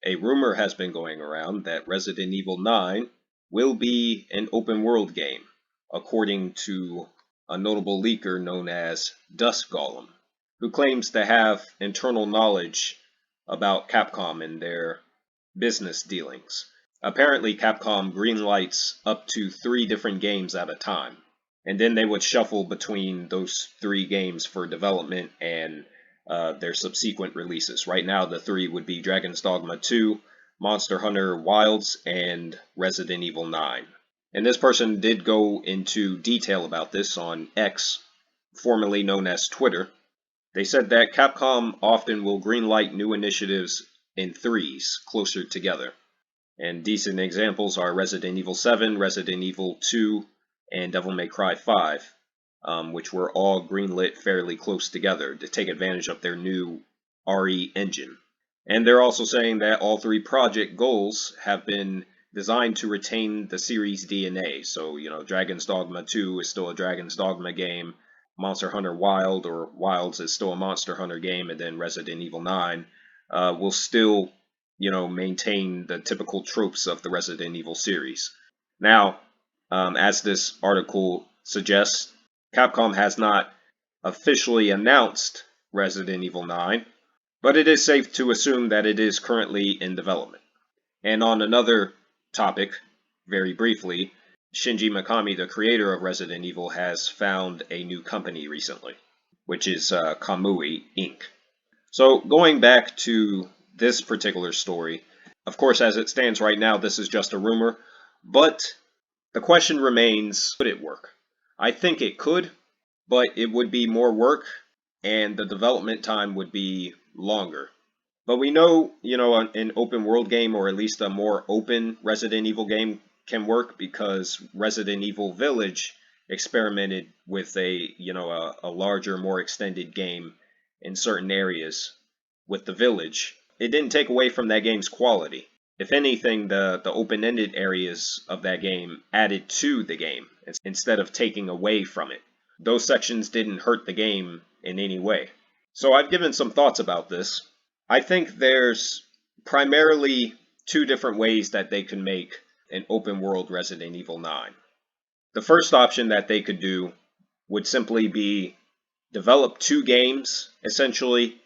A rumor has been going around that Resident Evil 9 will be an open world game, according to a notable leaker known as Dusk Golem, who claims to have internal knowledge about Capcom and their business dealings. Apparently, Capcom greenlights up to 3 different games at a time, and then they would shuffle between those 3 games for development and their subsequent releases. Right now, the 3 would be Dragon's Dogma 2, Monster Hunter Wilds, and Resident Evil 9. And this person did go into detail about this on X, formerly known as Twitter. They said that Capcom often will greenlight new initiatives in threes, closer together. And decent examples are Resident Evil 7, Resident Evil 2, and Devil May Cry 5. Which were all greenlit fairly close together to take advantage of their new RE engine. And they're also saying that all 3 project goals have been designed to retain the series DNA. So, Dragon's Dogma 2 is still a Dragon's Dogma game, Monster Hunter Wilds is still a Monster Hunter game, and then Resident Evil 9 will still, maintain the typical tropes of the Resident Evil series. Now, as this article suggests, Capcom has not officially announced Resident Evil 9, but it is safe to assume that it is currently in development. And on another topic, very briefly, Shinji Mikami, the creator of Resident Evil, has found a new company recently, which is Kamui Inc. So going back to this particular story, of course, as it stands right now, this is just a rumor, but the question remains, could it work? I think it could, but it would be more work and the development time would be longer. But we know, an open world game, or at least a more open Resident Evil game, can work because Resident Evil Village experimented with a larger, more extended game in certain areas with the Village. It didn't take away from that game's quality. If anything, the open-ended areas of that game added to the game instead of taking away from it. Those sections didn't hurt the game in any way. So I've given some thoughts about this. I think there's primarily 2 different ways that they can make an open-world Resident Evil 9. The first option that they could do would simply be develop 2 games, essentially,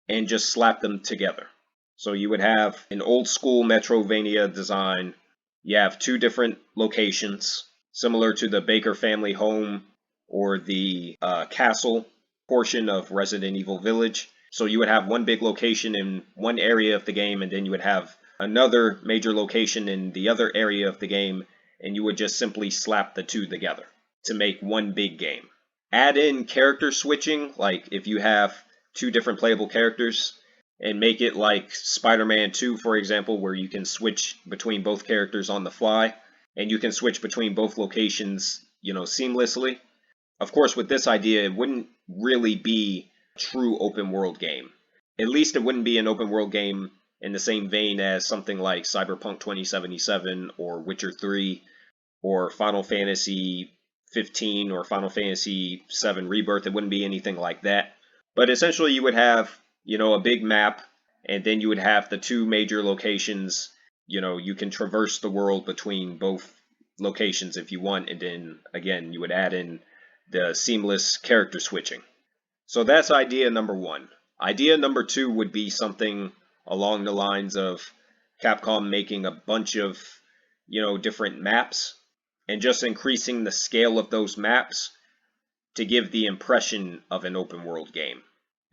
and just slap them together. So you would have an old school Metrovania design. You have 2 different locations, similar to the Baker family home or the castle portion of Resident Evil Village. So you would have one big location in one area of the game, and then you would have another major location in the other area of the game, and you would just simply slap the 2 together to make one big game. Add in character switching, like if you have 2 different playable characters, and make it like Spider-Man 2, for example, where you can switch between both characters on the fly, and you can switch between both locations, seamlessly. Of course, with this idea, it wouldn't really be a true open world game. At least it wouldn't be an open world game in the same vein as something like Cyberpunk 2077 or Witcher 3 or Final Fantasy 15 or Final Fantasy 7 Rebirth. It wouldn't be anything like that. But essentially you would have a big map, and then you would have the 2 major locations. You can traverse the world between both locations if you want, and then, again, you would add in the seamless character switching. So that's idea number 1. Idea number 2 would be something along the lines of Capcom making a bunch of, different maps, and just increasing the scale of those maps to give the impression of an open world game.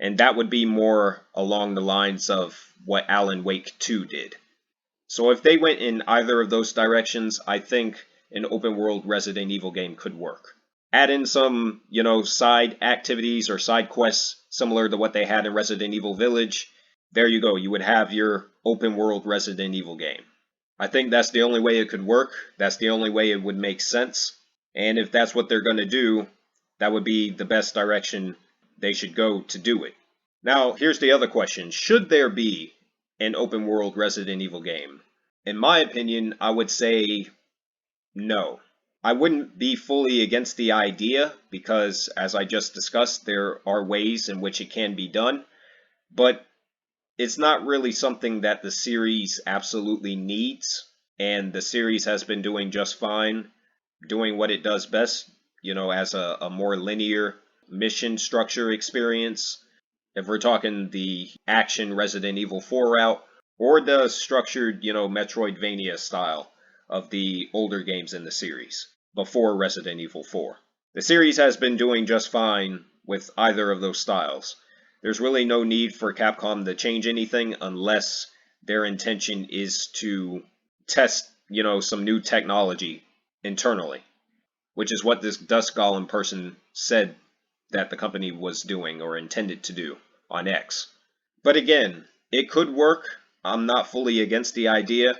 And that would be more along the lines of what Alan Wake 2 did. So if they went in either of those directions, I think an open world Resident Evil game could work. Add in some, side activities or side quests similar to what they had in Resident Evil Village. There you go. You would have your open world Resident Evil game. I think that's the only way it could work. That's the only way it would make sense. And if that's what they're going to do, that would be the best direction they should go to do it. Now, here's the other question. Should there be an open world Resident Evil game? In my opinion, I would say no. I wouldn't be fully against the idea because, as I just discussed, there are ways in which it can be done. But it's not really something that the series absolutely needs, and the series has been doing just fine, doing what it does best, as a more linear mission structure experience. If we're talking the action Resident Evil 4 route, or the structured, Metroidvania style of the older games in the series before Resident Evil 4. The series has been doing just fine with either of those styles. There's really no need for Capcom to change anything unless their intention is to test, some new technology internally, which is what this Dusk Golem person said that the company was doing or intended to do on X. But again, it could work. I'm not fully against the idea.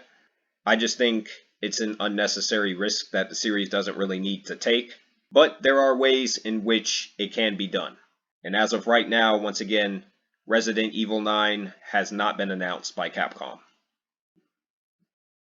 I just think it's an unnecessary risk that the series doesn't really need to take. But there are ways in which it can be done. And as of right now, once again, Resident Evil 9 has not been announced by Capcom.